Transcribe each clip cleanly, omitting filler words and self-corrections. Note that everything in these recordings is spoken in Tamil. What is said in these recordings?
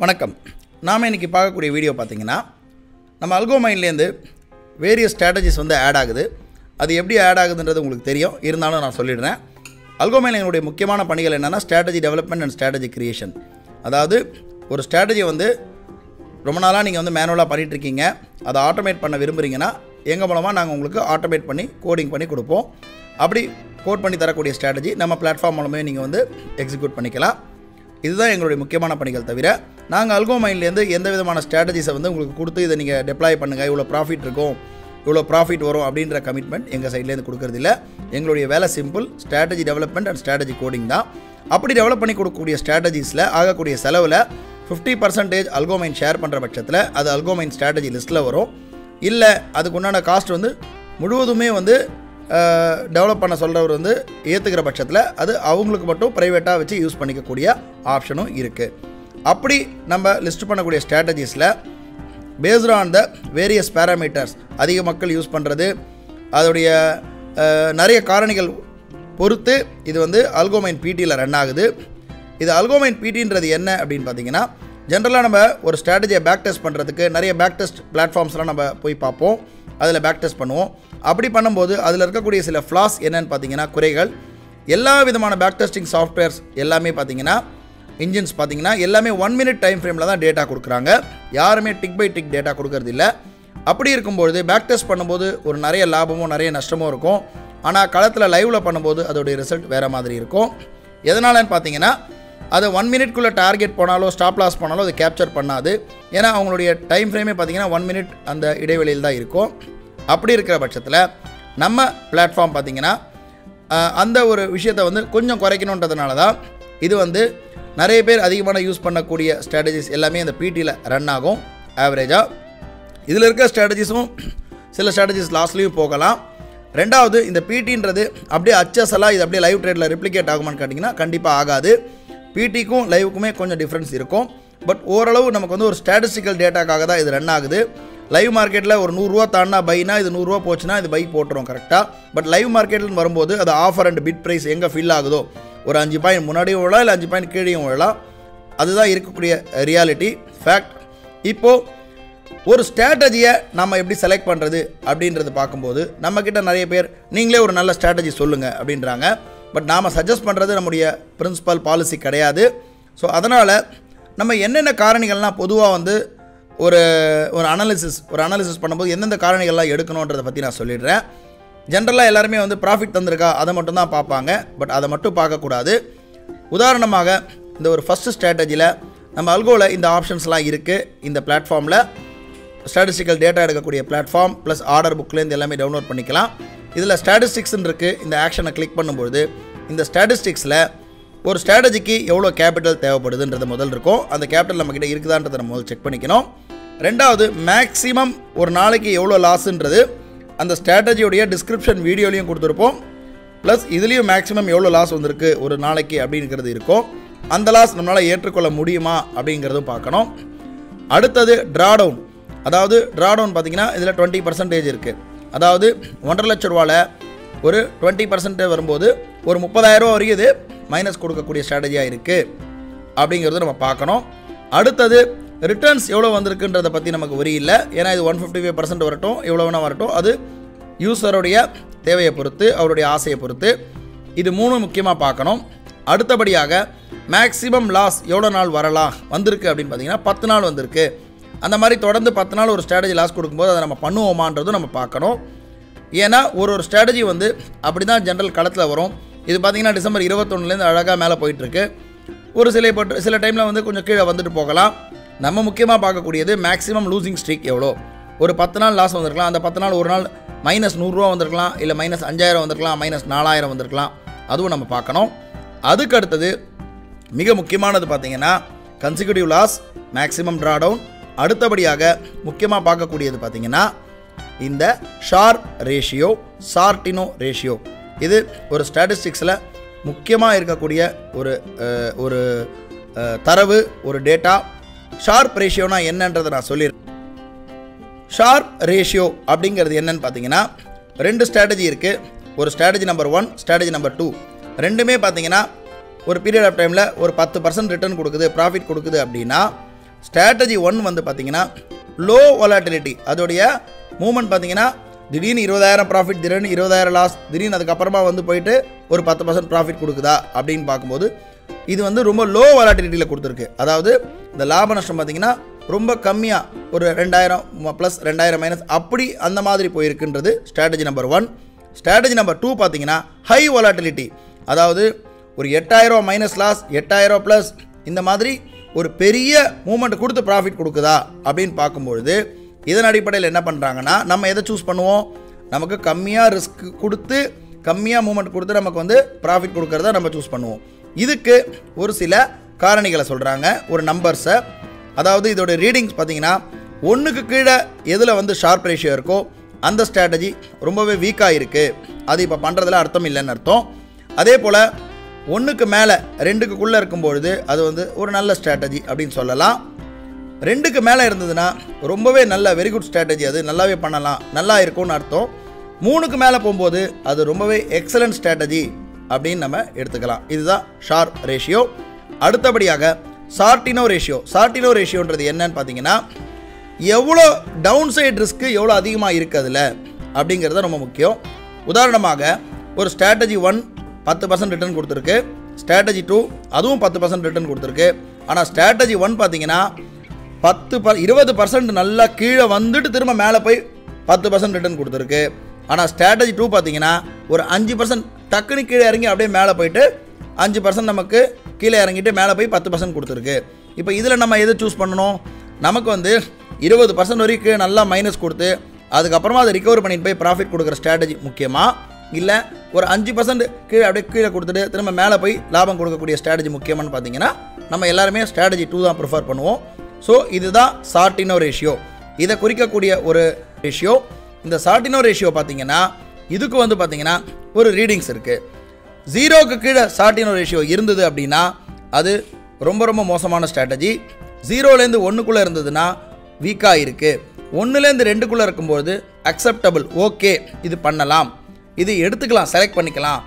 வணக்கம். நாம் இன்றைக்கி பார்க்கக்கூடிய வீடியோ பார்த்திங்கன்னா, நம்ம அல்கோமைன்லேருந்து வேரியஸ் ஸ்ட்ராட்டஜிஸ் ஆட் ஆகுது. அது எப்படி ஆட் ஆகுதுன்றது உங்களுக்கு தெரியும், இருந்தாலும் நான் சொல்லிடுறேன். அல்கோமைன் என்னுடைய முக்கியமான பணிகள் என்னென்னா strategy development and strategy creation. அதாவது ஒரு ஸ்ட்ராட்டஜி ரொம்ப நாளாக நீங்கள் மேனுவலாக பண்ணிகிட்ருக்கீங்க, அதை ஆட்டோமேட் பண்ண விரும்புகிறீங்கன்னா எங்கள் மூலமாக நாங்கள் உங்களுக்கு ஆட்டோமேட் பண்ணி கோடிங் பண்ணி கொடுப்போம். அப்படி கோட் பண்ணி தரக்கூடிய ஸ்ட்ராட்டஜி நம்ம பிளாட்ஃபார்ம் மூலமே நீங்கள் எக்ஸிக்யூட் பண்ணிக்கலாம். இதுதான் எங்களுடைய முக்கியமான பணிகள். தவிர நாங்கள் அல்கோமைன்லேருந்து எந்த விதமான ஸ்ட்ராட்டஜிஸை உங்களுக்கு கொடுத்து இதை நீங்கள் டெப்ளாய் பண்ணுங்கள், இவ்வளோ ப்ராஃபிட் இருக்கும், இவ்வளோ ப்ராஃபிட் வரும் அப்படின்ற கமிட்மெண்ட் எங்கள் சைட்லேருந்து கொடுக்குறதில்ல. எங்களுடைய வேலை simple, strategy development and strategy coding தான். அப்படி டெவலப் பண்ணி கொடுக்கக்கூடிய ஸ்ட்ராட்டஜிஸில் ஆகக்கூடிய செலவில் 50% அல்கோமைன் ஷேர் பண்ணுற பட்சத்தில் அது அல்கோமைன் ஸ்ட்ராட்டஜி லிஸ்ட்டில் வரும். இல்லை அதுக்கு உண்டான காஸ்ட் முழுவதுமே டெவலப் பண்ண சொல்கிறவர் ஏற்றுக்கிற பட்சத்தில் அது அவங்களுக்கு மட்டும் ப்ரைவேட்டாக வச்சு யூஸ் பண்ணிக்கக்கூடிய ஆப்ஷனும் இருக்குது. அப்படி நம்ம லிஸ்ட் பண்ணக்கூடிய ஸ்ட்ராட்டஜிஸில் based on the various parameters, அதிக மக்கள் யூஸ் பண்ணுறது, அதோடைய நிறைய காரணிகள் பொறுத்து இது அல்கோமைன் பிடியில் ரன் ஆகுது. இது அல்கோமைன் பிடின்றது என்ன அப்படின்னு பார்த்தீங்கன்னா, ஜென்ரலாக நம்ம ஒரு ஸ்ட்ராட்டஜியை பேக் டெஸ்ட் பண்ணுறதுக்கு நிறைய பேக் டெஸ்ட் பிளாட்ஃபார்ம்ஸ்லாம் நம்ம போய் பார்ப்போம், அதில் பேக் டெஸ்ட் பண்ணுவோம். அப்படி பண்ணும்போது அதில் இருக்கக்கூடிய சில ஃப்ளாஸ் என்னென்னு பார்த்தீங்கன்னா, குறைகள். எல்லா விதமான பேக் டெஸ்டிங் சாஃப்ட்வேர்ஸ் எல்லாமே பார்த்தீங்கன்னா, இன்ஜின்ஸ் பார்த்தீங்கன்னா எல்லாமே 1 minute டைம் ஃப்ரேமில் தான் டேட்டா கொடுக்குறாங்க. யாருமே டிக் பை டிக் டேட்டா கொடுக்கறது இல்லை. அப்படி இருக்கும்பொழுது பேக் டெஸ்ட் பண்ணும்போது ஒரு நிறைய லாபமும் நிறைய நஷ்டமும் இருக்கும். ஆனால் களத்தில் லைவில் பண்ணும்போது அதோடைய ரிசல்ட் வேறு மாதிரி இருக்கும். எதனாலன்னு பார்த்தீங்கன்னா, அதை 1 minute டார்கெட் போனாலோ ஸ்டாப் லாஸ் போனாலோ அதை கேப்சர் பண்ணாது. ஏன்னா அவங்களுடைய டைம் ஃப்ரேமே பார்த்தீங்கன்னா 1 minute அந்த இடைவெளியில் தான் இருக்கும். அப்படி இருக்கிற பட்சத்தில் நம்ம பிளாட்ஃபார்ம் பார்த்திங்கன்னா அந்த ஒரு விஷயத்தை கொஞ்சம் குறைக்கணுன்றதுனால தான் இது நிறைய பேர் அதிகமான யூஸ் பண்ணக்கூடிய ஸ்ட்ராட்டஜிஸ் எல்லாமே அந்த பிடியில் ரன் ஆகும் ஆவரேஜாக. இதில் இருக்க ஸ்ட்ராட்டஜிஸும் சில ஸ்ட்ராட்டஜிஸ் லாஸ்ட்லேயும் போகலாம். ரெண்டாவது, இந்த பிடின்றது அப்படியே அச்சஸெல்லாம் இது அப்படியே லைவ் ட்ரேடில் ரிப்ளிகேட் ஆகுமான்னு கேட்டிங்கன்னா கண்டிப்பாக ஆகாது. பிடிக்கும் லைவுக்குமே கொஞ்சம் டிஃப்ரென்ஸ் இருக்கும். பட் ஓரளவு நமக்கு ஒரு ஸ்டாட்டிஸ்டிக்கல் டேட்டாக்காக தான் இது ரன் ஆகுது. லைவ் மார்க்கெட்டில் ஒரு 100 ரூபா தாண்டினா பைனா, இது 100 ரூபா போச்சுன்னா இது பை போட்டுரும் கரெக்டாக. பட் லைவ் மார்க்கெட்டில் வரும்போது அது ஆஃபர் அண்ட் பிட் ப்ரைஸ் எங்கே ஃபில் ஆகுதோ, ஒரு 5 பாயிண்ட் முன்னாடியும் விழலாம், இல்லை 5 பாயிண்ட் கீழேயும் விழலாம். அதுதான் இருக்கக்கூடிய ரியாலிட்டி ஃபேக்ட். இப்போது ஒரு ஸ்ட்ராட்டஜியை நம்ம எப்படி செலக்ட் பண்ணுறது அப்படின்றது பார்க்கும்போது நம்மக்கிட்ட நிறைய பேர் நீங்களே ஒரு நல்ல ஸ்ட்ராட்டஜி சொல்லுங்கள் அப்படின்றாங்க. பட் நாம் சஜஸ்ட் பண்ணுறது நம்முடைய பிரின்சிபல் பாலிசி கிடையாது. ஸோ அதனால் நம்ம என்னென்ன காரணிகள்லாம் பொதுவாக ஒரு அனாலிசிஸ் பண்ணும்போது எந்தெந்த காரணிகள்லாம் எடுக்கணுன்றதை பற்றி நான் சொல்லிடுறேன். ஜென்ரலாக எல்லாருமே ப்ராஃபிட் தந்திருக்கா அதை மட்டும் தான் பார்ப்பாங்க. பட் அதை மட்டும் பார்க்கக்கூடாது. உதாரணமாக இந்த ஒரு ஃபஸ்ட்டு ஸ்ட்ராட்டஜியில் நம்ம அல்கோவில் இந்த ஆப்ஷன்ஸ்லாம் இருக்குது. இந்த பிளாட்ஃபார்மில் ஸ்டாட்டிஸ்டிக்கல் டேட்டா எடுக்கக்கூடிய பிளாட்ஃபார்ம் ப்ளஸ் ஆர்டர் புக்லேருந்து எல்லாமே டவுன்லோட் பண்ணிக்கலாம். இதில் ஸ்டாட்டிஸ்டிக்ஸ்ன்னு இருக்குது. இந்த ஆக்ஷனை கிளிக் பண்ணும்பொழுது இந்த ஸ்டாட்டிஸ்டிக்ஸில் ஒரு ஸ்ட்ராட்டஜிக்கு எவ்வளோ கேபிட்டல் தேவைப்படுதுன்றது முதல் இருக்கும். அந்த கேபிட்டல் நம்மக்கிட்ட இருக்குதான்றதை நம்ம முதல் செக் பண்ணிக்கணும். ரெண்டாவது, மேக்ஸிமம் ஒரு நாளைக்கு எவ்வளோ லாஸுன்றது அந்த ஸ்ட்ராட்டஜியோடைய டிஸ்கிரிப்ஷன் வீடியோலையும் கொடுத்துருப்போம். ப்ளஸ் இதுலேயும் மேக்ஸிமம் எவ்வளோ லாஸ் வந்திருக்கு ஒரு நாளைக்கு அப்படிங்கிறது இருக்கும். அந்த லாஸ் நம்மளால் ஏற்றுக்கொள்ள முடியுமா அப்படிங்கிறதும் பார்க்கணும். அடுத்தது ட்ராடவுன். அதாவது ட்ராடவுன் பார்த்திங்கன்னா இதில் 20% இருக்குது. அதாவது 1.5 லட்ச ரூபாவில் ஒரு 20% வரும்போது ஒரு 30,000 ரூபா வரைக்கும் இது மைனஸ் கொடுக்கக்கூடிய ஸ்ட்ராட்டஜியாக இருக்குது அப்படிங்கிறது நம்ம பார்க்கணும். அடுத்தது ரிட்டர்ன்ஸ் எவ்வளோ வந்திருக்குன்றதை பற்றி நமக்கு வரி இல்லை. ஏன்னா இது 155% வரட்டும், எவ்வளோ வேணால் வரட்டும், அது யூஸருடைய தேவையை பொறுத்து, அவருடைய ஆசையை பொறுத்து. இது 3 முக்கியமாக பார்க்கணும். அடுத்தபடியாக மேக்ஸிமம் லாஸ் எவ்வளோ நாள் வரலாம் வந்திருக்கு அப்படின்னு பார்த்தீங்கன்னா 10 நாள் வந்திருக்கு. அந்த மாதிரி தொடர்ந்து 10 நாள் ஒரு ஸ்ட்ராட்டஜி லாஸ் கொடுக்கும்போது அதை நம்ம பண்ணுவோமான்றதும் நம்ம பார்க்கணும். ஏன்னா ஒரு ஸ்ட்ராட்டஜி அப்படி தான் ஜென்ரல் களத்தில் வரும். இது பார்த்திங்கன்னா டிசம்பர் 21 அழகாக மேலே போயிட்டுருக்கு. ஒரு சில டைமில் கொஞ்சம் கீழே வந்துட்டு போகலாம். நம்ம முக்கியமாக பார்க்கக்கூடியது மேக்ஸிமம் லூசிங் ஸ்ட்ரீக் எவ்வளோ. ஒரு 10 நாள் லாஸ் வந்திருக்கலாம். அந்த 10 நாள் ஒரு நாள் -100 ரூபா வந்திருக்கலாம், இல்லை -5000 வந்திருக்கலாம், -4000 வந்திருக்கலாம். அதுவும் நம்ம பார்க்கணும். அதுக்கு அடுத்தது மிக முக்கியமானது பார்த்திங்கன்னா கன்சிக்யூட்டிவ் லாஸ், மேக்ஸிமம் ட்ராடவுன். அடுத்தபடியாக முக்கியமாக பார்க்கக்கூடியது பார்த்திங்கன்னா இந்த ஷார்ப் ரேஷியோ, சார்டினோ ரேஷியோ. இது ஒரு ஸ்டாட்டிஸ்டிக்ஸில் முக்கியமாக இருக்கக்கூடிய ஒரு தரவு, ஒரு டேட்டா. ஷார்ப் ரேஷியோனா என்னன்றதை நான் சொல்லிடுறேன். ஷார்ப் ரேஷியோ அப்படிங்கிறது என்னன்னு பார்த்தீங்கன்னா 2 ஸ்ட்ராட்டஜி இருக்குது. ஒரு ஸ்ட்ராட்டஜி நம்பர் 1, ஸ்ட்ராட்டஜி நம்பர் 2. ரெண்டுமே பார்த்தீங்கன்னா ஒரு பீரியட் ஆஃப் டைமில் ஒரு 10% ரிட்டர்ன் கொடுக்குது, ப்ராஃபிட் கொடுக்குது அப்படின்னா ஸ்ட்ராட்டஜி 1 வந்து பார்த்தீங்கன்னா லோ வாலட்டிலிட்டி, அதோடைய மூவ்மெண்ட் பார்த்தீங்கன்னா திடீர்னு 20,000 ப்ராஃபிட், திடீர்னு 20,000 லாஸ், திடீர்னு அதுக்கப்புறமா வந்து போயிட்டு ஒரு 10% ப்ராஃபிட் கொடுக்குதா அப்படின்னு பார்க்கும்போது இது வந்து ரொம்ப லோ வாலட்டிலிட்டியில் கொடுத்துருக்கு. அதாவது இந்த லாப நஷ்டம் பார்த்தீங்கன்னா ரொம்ப கம்மியாக ஒரு 2,000 ப்ளஸ் 2,000 மைனஸ் அப்படி அந்த மாதிரி போயிருக்குன்றது ஸ்ட்ராட்டஜி நம்பர் 1. ஸ்ட்ராட்டஜி நம்பர் 2 பார்த்தீங்கன்னா ஹை வாலட்டிலிட்டி, அதாவது ஒரு 8,000 மைனஸ் லாஸ், 8,000 ப்ளஸ் இந்த மாதிரி ஒரு பெரிய மூமெண்ட் கொடுத்து ப்ராஃபிட் கொடுக்குதா அப்படின்னு பார்க்கும்பொழுது இதன் அடிப்படையில் என்ன பண்ணுறாங்கன்னா நம்ம எதை சூஸ் பண்ணுவோம், நமக்கு கம்மியாக ரிஸ்க் கொடுத்து கம்மியாக மூமெண்ட் கொடுத்து நமக்கு வந்து ப்ராஃபிட் கொடுக்கறத நம்ம சூஸ் பண்ணுவோம். இதுக்கு ஒரு சில காரணிகளை சொல்கிறாங்க, ஒரு நம்பர்ஸை. அதாவது இதோட ரீடிங்ஸ் பார்த்தீங்கன்னா 1க்கு கீழே எதில் வந்து ஷார்ப் ரேஷியோ இருக்கோ அந்த ஸ்ட்ராட்டஜி ரொம்பவே வீக்காக இருக்குது, அது இப்போ பண்ணுறதுல அர்த்தம் இல்லைன்னு அர்த்தம். அதே போல் 1க்கு மேலே 2க்குள்ளே இருக்கும்பொழுது அது வந்து ஒரு நல்ல ஸ்ட்ராட்டஜி அப்படின்னு சொல்லலாம். 2க்கு மேலே இருந்ததுன்னா ரொம்பவே நல்ல வெரி குட் ஸ்ட்ராட்டஜி, அது நல்லாவே பண்ணலாம், நல்லா இருக்கும்னு அர்த்தம். 3க்கு மேலே போகும்போது அது ரொம்பவே எக்ஸலண்ட் ஸ்ட்ராட்டஜி அப்படின்னு நம்ம எடுத்துக்கலாம். இதுதான் ஷார்ப் ரேஷியோ. அடுத்தபடியாக சார்டினோ ரேஷியோ. சார்டினோ ரேஷியோன்றது என்னன்னு பார்த்தீங்கன்னா எவ்வளோ டவுன் சைட் ரிஸ்க்கு எவ்வளோ அதிகமாக இருக்குது அதில் அப்படிங்கிறது ரொம்ப முக்கியம். உதாரணமாக ஒரு ஸ்ட்ராட்டஜி 1 10% ரிட்டர்ன் கொடுத்துருக்கு, ஸ்ட்ராட்டஜி 2 அதுவும் 10% ரிட்டர்ன் கொடுத்துருக்கு. ஆனால் ஸ்ட்ராட்டஜி 1 பார்த்தீங்கன்னா 20% நல்லா கீழே வந்துட்டு திரும்ப மேலே போய் 10% ரிட்டர்ன் கொடுத்துருக்கு. ஆனால் ஸ்ட்ராட்டஜி 2 பார்த்தீங்கன்னா ஒரு 5% டக்குனு கீழே இறங்கி அப்படியே மேலே போயிட்டு 5% நமக்கு கீழே இறங்கிட்டு மேலே போய் 10% கொடுத்துருக்கு. இப்போ இதில் நம்ம எதை சூஸ் பண்ணணும், நமக்கு வந்து 20% வரைக்கும் நல்லா மைனஸ் கொடுத்து அதுக்கப்புறமா அதை ரிகவர் பண்ணிட்டு போய் ப்ராஃபிட் கொடுக்குற ஸ்ட்ராட்டஜி முக்கியமாக, இல்லை ஒரு 5% கீழே அப்படியே கீழே கொடுத்துட்டு திரும்ப மேலே போய் லாபம் கொடுக்கக்கூடிய ஸ்ட்ராட்டஜி முக்கியமானு பார்த்தீங்கன்னா நம்ம எல்லாருமே ஸ்ட்ராட்டஜி 2 தான் ப்ரிஃபர் பண்ணுவோம். ஸோ இதுதான் சார்டினோ ரேஷியோ, இதை குறிக்கக்கூடிய ஒரு ரேஷியோ. இந்த சார்டினோ ரேஷியோ பார்த்தீங்கன்னா இதுக்கு வந்து பார்த்தீங்கன்னா ஒரு ரீடிங்ஸ் இருக்குது. 0க்கு கீழே சார்டினோ ரேஷியோ இருந்தது அப்படின்னா அது ரொம்ப ரொம்ப மோசமான ஸ்ட்ராட்டஜி. 0லேருந்து 1க்குள்ளே இருந்ததுன்னா வீக்காக இருக்குது. 1லேருந்து 2க்குள்ளே இருக்கும்போது அக்செப்டபிள், ஓகே இது பண்ணலாம், இது எடுத்துக்கலாம், செலக்ட் பண்ணிக்கலாம்.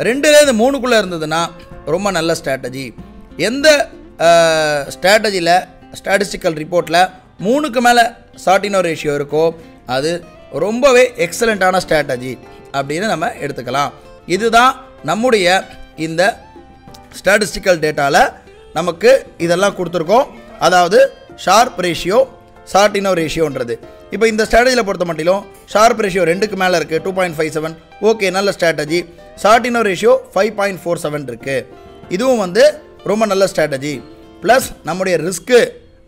2லேருந்து 3க்குள்ளே இருந்ததுன்னா ரொம்ப நல்ல ஸ்ட்ராட்டஜி. எந்த ஸ்ட்ராட்டஜியில் ஸ்டாட்டிஸ்டிக்கல் ரிப்போர்ட்டில் 3க்கு மேலே சார்டினோ ரேஷியோ இருக்கோ அது ரொம்பவே எக்ஸலண்ட்டான ஸ்ட்ராட்டஜி அப்படின்னு நம்ம எடுத்துக்கலாம். இதுதான் நம்முடைய இந்த ஸ்டாட்டிஸ்டிக்கல் டேட்டாவில் நமக்கு இதெல்லாம் கொடுத்துருக்கோம். அதாவது ஷார்ப் ரேஷியோ, சார்டினோ ரேஷியோன்றது. இப்போ இந்த ஸ்ட்ராட்டஜியில் பொறுத்த மட்டிலும் ஷார்ப் ரேஷியோ 2க்கு மேலே இருக்குது, 2.57, ஓகே நல்ல ஸ்ட்ராட்டஜி. சார்டினோ ரேஷியோ 5.47 இருக்குது, இதுவும் வந்து ரொம்ப நல்ல ஸ்ட்ராட்டஜி. ப்ளஸ் நம்முடைய ரிஸ்க்கு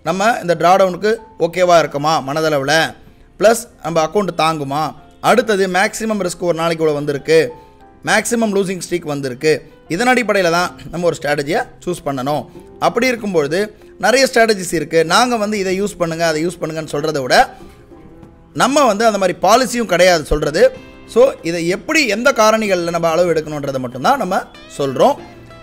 நம்ம இந்த ட்ராடவுனுக்கு ஓகேவாக இருக்குமா மனதளவில், ப்ளஸ் நம்ம அக்கௌண்ட் தாங்குமா. அடுத்தது மேக்ஸிமம் ரிஸ்க் ஒரு நாளைக்கு இவ்வளோ வந்திருக்கு, மேக்ஸிமம் லூசிங் ஸ்ட்ரீக் வந்திருக்கு. இதன் அடிப்படையில் தான் நம்ம ஒரு ஸ்ட்ராட்டஜியை சூஸ் பண்ணணும். அப்படி இருக்கும்பொழுது நிறைய ஸ்ட்ராட்டஜிஸ் இருக்குது. நாங்கள் வந்து இதை யூஸ் பண்ணுங்கள் அதை யூஸ் பண்ணுங்கன்னு சொல்கிறத விட நம்ம வந்து அந்த மாதிரி பாலிசியும் கிடையாது சொல்கிறது. ஸோ இதை எப்படி எந்த காரணிகளில் நம்ம அளவு எடுக்கணுன்றதை மட்டும்தான் நம்ம சொல்கிறோம்.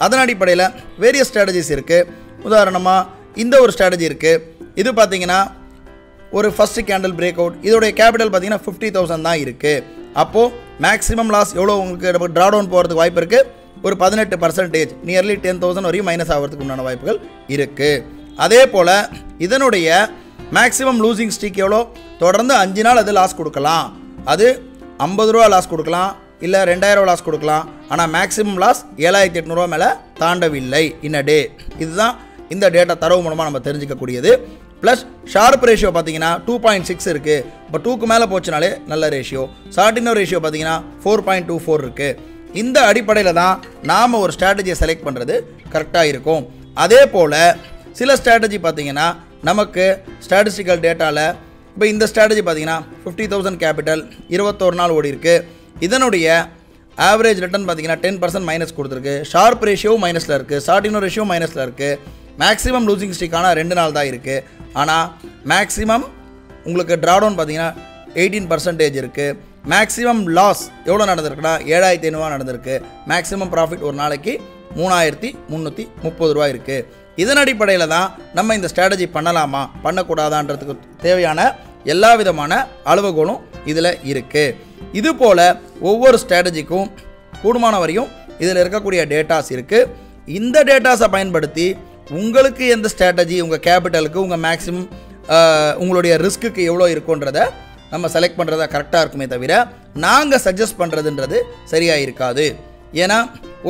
அதன் அடிப்படையில் வேரியஸ் ஸ்ட்ராட்டஜிஸ் இருக்குது. உதாரணமாக இந்த ஒரு ஸ்ட்ராட்டஜி இருக்குது. இது பார்த்தீங்கன்னா ஒரு ஃபஸ்ட்டு கேண்டில் பிரேக் அவுட், இதோடைய கேபிட்டல் பார்த்தீங்கன்னா 50,000 தான் இருக்குது. அப்போது மேக்ஸிமம் லாஸ் எவ்வளோ உங்களுக்கு நம்ம ட்ரா டவுன் போகிறதுக்கு வாய்ப்பு இருக்குது, ஒரு 18%, நியர்லி 10,000 வரையும் மைனஸ் ஆகிறதுக்கு உண்டான வாய்ப்புகள் இருக்குது. அதே போல் இதனுடைய மேக்ஸிமம் லூசிங் ஸ்ட்ரீக் எவ்வளோ, தொடர்ந்து 5 நாள் அது லாஸ் கொடுக்கலாம். அது 50 ரூபா லாஸ் கொடுக்கலாம், இல்லை 2,000 லாஸ் கொடுக்கலாம். ஆனால் மேக்ஸிமம் லாஸ் 7,800 மேலே தாண்டவில்லை இன் அ டே. இதுதான் இந்த டேட்டா தரவு மூலமாக நம்ம தெரிஞ்சிக்கக்கூடியது. ப்ளஸ் ஷார்ப் ரேஷியோ பார்த்தீங்கன்னா 2.6 இருக்குது. இப்போ 2க்கு மேலே போச்சுனாலே நல்ல ரேஷியோ. சார்டினோ ரேஷியோ பார்த்தீங்கன்னா 4.24 இருக்குது. இந்த அடிப்படையில் தான் நாம் ஒரு ஸ்ட்ராட்டஜியை செலக்ட் பண்ணுறது கரெக்டாக இருக்கும். அதே போல் சில ஸ்ட்ராட்டஜி பார்த்தீங்கன்னா நமக்கு ஸ்டாட்டிஸ்டிக்கல் டேட்டாவில் இப்போ இந்த ஸ்ட்ராட்டஜி பார்த்தீங்கன்னா 50,000 கேபிட்டல் 21 நாள் ஓடி இருக்குது. இதனுடைய ஆவரேஜ் ரிட்டர்ன் பார்த்தீங்கன்னா 10% மைனஸ் கொடுத்துருக்கு. ஷார்ப் ரேஷியோ மைனஸில் இருக்குது, சார்டினோ ரேஷியோ மைனஸில் இருக்குது. மேக்ஸிமம் லூசிங் ஸ்ட்ரீக்கான 2 நாள் தான் இருக்குது. ஆனால் மேக்ஸிமம் உங்களுக்கு ட்ராடவுன் பார்த்தீங்கன்னா 18% இருக்குது. மேக்ஸிமம் லாஸ் எவ்வளோ நடந்திருக்குன்னா 7,500 நடந்திருக்கு. மேக்ஸிமம் ப்ராஃபிட் ஒரு நாளைக்கு 3,330 ரூபா இருக்குது. இதன் அடிப்படையில் தான் நம்ம இந்த ஸ்ட்ராட்டஜி பண்ணலாமா பண்ணக்கூடாதான்றதுக்கு தேவையான எல்லா விதமான அளவுகோலும் இதில் இருக்குது. இது போல் ஒவ்வொரு ஸ்ட்ராட்டஜிக்கும் கூடுமான வரையும் இதில் இருக்கக்கூடிய டேட்டாஸ் இருக்குது. இந்த டேட்டாஸை பயன்படுத்தி உங்களுக்கு எந்த ஸ்ட்ராட்டஜி உங்கள் கேபிட்டலுக்கு உங்கள் மேக்ஸிமம் உங்களுடைய ரிஸ்க்குக்கு எவ்வளோ இருக்குன்றதை நம்ம செலக்ட் பண்ணுறதா கரெக்டாக இருக்குமே தவிர நாங்கள் சஜஸ்ட் பண்ணுறதுன்றது சரியாக இருக்காது. ஏன்னா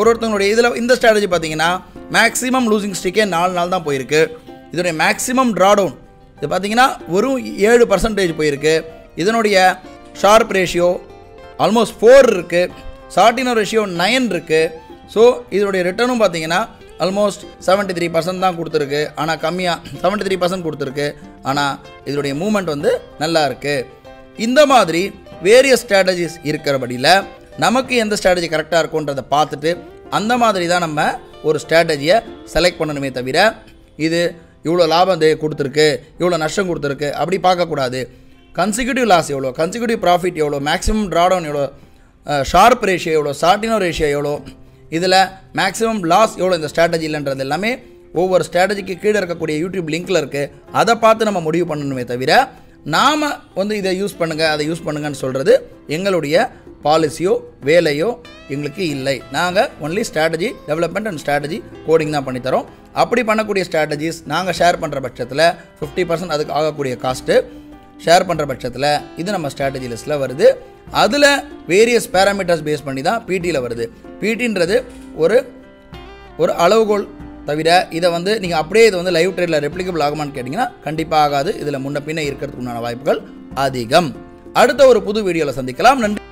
ஒருத்தவங்களுடைய இதில் இந்த ஸ்ட்ராட்டஜி பார்த்தீங்கன்னா மேக்ஸிமம் லூசிங் ஸ்ட்ரிக்கே 4 நாள் தான் போயிருக்கு. இதனுடைய மேக்ஸிமம் ட்ராடவுன் இது பார்த்தீங்கன்னா வெறும் 7% போயிருக்கு. இதனுடைய ஷார்ப் ரேஷியோ ஆல்மோஸ்ட் 4 இருக்குது. சார்டினோ ரேஷியோ 9 இருக்குது. ஸோ இதனுடைய ரிட்டர்னும் பார்த்தீங்கன்னா ஆல்மோஸ்ட் 73% தான் கொடுத்துருக்கு. ஆனால் கம்மியாக 73% கொடுத்துருக்கு. ஆனால் இதனுடைய மூமெண்ட் வந்து நல்லா இருக்குது. இந்த மாதிரி வேரியஸ் ஸ்ட்ராட்டஜிஸ் இருக்கிறபடியில் நமக்கு எந்த ஸ்ட்ராட்டஜி கரெக்டாக இருக்குன்றதை பார்த்துட்டு அந்த மாதிரி தான் நம்ம ஒரு ஸ்ட்ராட்டஜியை செலக்ட் பண்ணணுமே தவிர இது இவ்வளோ லாபம் கொடுத்துருக்கு இவ்வளோ நஷ்டம் கொடுத்துருக்கு அப்படி பார்க்கக்கூடாது. கன்சிக்யூட்டிவ் லாஸ் எவ்வளோ, கன்சிக்யூட்டிவ் ப்ராஃபிட் எவ்வளோ, மேக்ஸிமம் ட்ராடவுன் எவ்வளோ, ஷார்ப் ரேஷியோ எவ்வளோ, சார்டினோ ரேஷியோ எவ்வளோ, இதில் மேக்ஸிமம் லாஸ் எவ்வளோ இந்த ஸ்ட்ராட்டஜி இல்லைன்றது எல்லாமே ஒவ்வொரு ஸ்ட்ராட்டஜிக்கு கீழே இருக்கக்கூடிய யூடியூப் லிங்க்கில் இருக்குது. அதை பார்த்து நம்ம முடிவு பண்ணணுமே தவிர நாம் வந்து இதை யூஸ் பண்ணுங்கள் அதை யூஸ் பண்ணுங்கன்னு சொல்கிறது எங்களுடைய பாலிசியோ வேலையோ எங்களுக்கு இல்லை. நாங்கள் only strategy development and strategy coding தான் பண்ணித்தரோம். அப்படி பண்ணக்கூடிய ஸ்ட்ராட்டஜிஸ் நாங்கள் ஷேர் பண்ணுற பட்சத்தில் 50% அதுக்கு ஆகக்கூடிய காஸ்ட்டு ஷேர் பண்ணுற பட்சத்தில் இது நம்ம ஸ்ட்ராட்டஜி லிஸ்ட்டில் வருது. அதில் வேரியஸ் பேராமீட்டர்ஸ் பேஸ் பண்ணி தான் பிடியில் வருது. பிடின்றது ஒரு அளவுகோல் தவிர இதை வந்து நீங்கள் அப்படியே இது வந்து லைவ் ட்ரேடில் ரெப்ளிகபிள் ஆகுமான்னு கேட்டிங்கன்னா கண்டிப்பாக ஆகாது. இதில் முன்ன பின்ன இருக்கிறதுக்கு உண்டான வாய்ப்புகள் அதிகம். அடுத்த ஒரு புது வீடியோவில் சந்திக்கலாம். நன்றி.